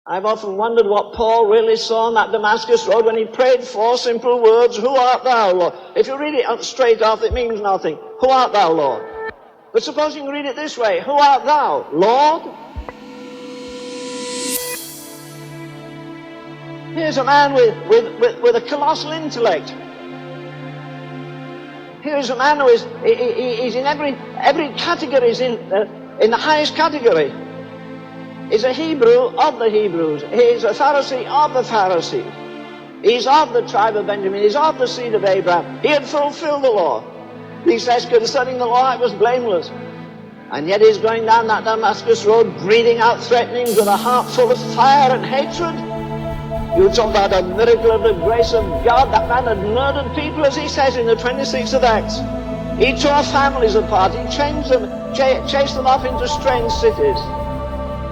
I've often wondered what Paul really saw on that Damascus road when he prayed 4 simple words, "Who art thou, Lord?" If you read it straight off, it means nothing. Who art thou, Lord? But suppose you can read it this way, who art thou, Lord? Here's a man with a colossal intellect. Here's a man who he's in every category, he's in the highest category. He's a Hebrew of the Hebrews. He's a Pharisee of the Pharisees. He's of the tribe of Benjamin. He's of the seed of Abraham. He had fulfilled the law. He says concerning the law, it was blameless. And yet he's going down that Damascus road, breathing out threatenings with a heart full of fire and hatred. You talk about a miracle of the grace of God. That man had murdered people, as he says in the 26th of Acts. He tore families apart. He chased them off into strange cities.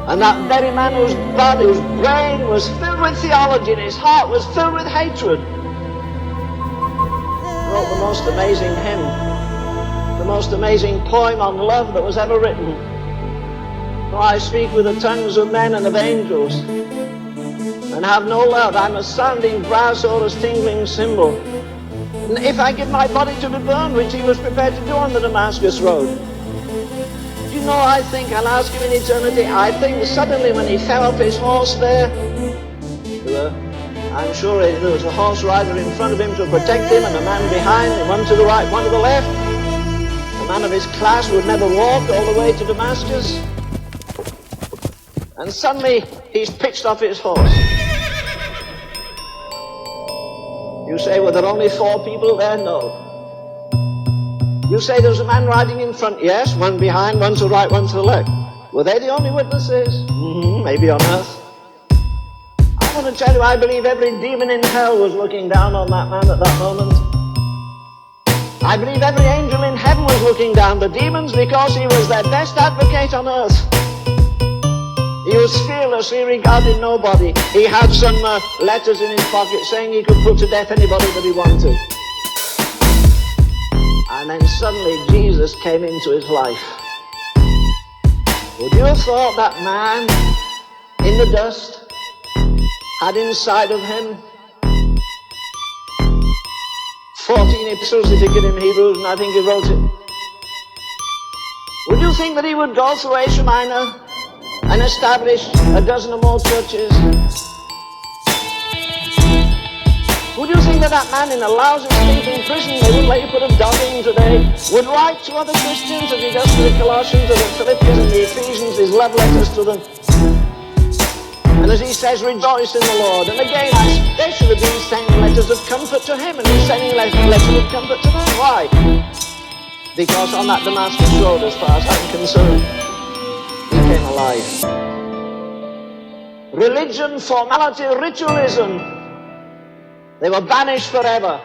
And that very man whose body, whose brain was filled with theology and his heart was filled with hatred, wrote the most amazing hymn, the most amazing poem on love that was ever written. For I speak with the tongues of men and of angels, and have no love. I'm a sounding brass or a tingling cymbal. And if I give my body to be burned, which he was prepared to do on the Damascus road, you know, I think, I'll ask him in eternity, I think suddenly when he fell off his horse there, I'm sure there was a horse rider in front of him to protect him and a man behind, and one to the right, one to the left. A man of his class would never walk all the way to Damascus. And suddenly he's pitched off his horse. You say, were there only 4 people there? No. You say there's a man riding in front. Yes, one behind, one to the right, one to the left. Were they the only witnesses? Maybe on earth. I want to tell you, I believe every demon in hell was looking down on that man at that moment. I believe every angel in heaven was looking down the demons because he was their best advocate on earth. He was fearless, he regarded nobody. He had some letters in his pocket saying he could put to death anybody that he wanted. And then suddenly Jesus came into his life. Would you have thought that man in the dust had inside of him 14 epistles, if you get him Hebrews, and I think he wrote it. Would you think that he would go through Asia Minor and establish a dozen or more churches? Would you think that that man in a lousy stinking prison, they wouldn't let you put a dog in today, would write to other Christians as he does to the Colossians and the Philippians and the Ephesians, his love letters to them? And as he says, rejoice in the Lord. And again, they should have been sending letters of comfort to him, and he's sending letters of comfort to them. Why? Because on that Damascus road, as far as I'm concerned, he came alive. Religion, formality, ritualism, they were banished forever.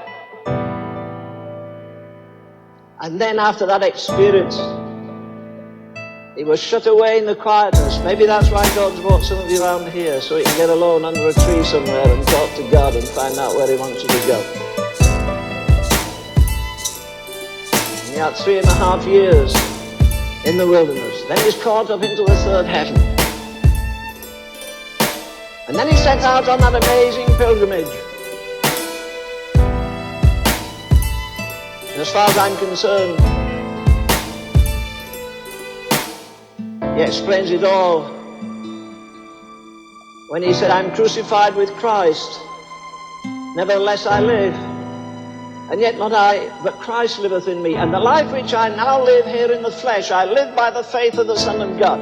And then after that experience, he was shut away in the quietness. Maybe that's why God's brought some of you around here, so he can get alone under a tree somewhere and talk to God and find out where he wants you to go. And he had 3.5 years in the wilderness. Then he's caught up into the 3rd heaven. And then he set out on that amazing pilgrimage. And as far as I'm concerned, he explains it all when he said, I'm crucified with Christ, nevertheless I live, and yet not I, but Christ liveth in me. And the life which I now live here in the flesh, I live by the faith of the Son of God,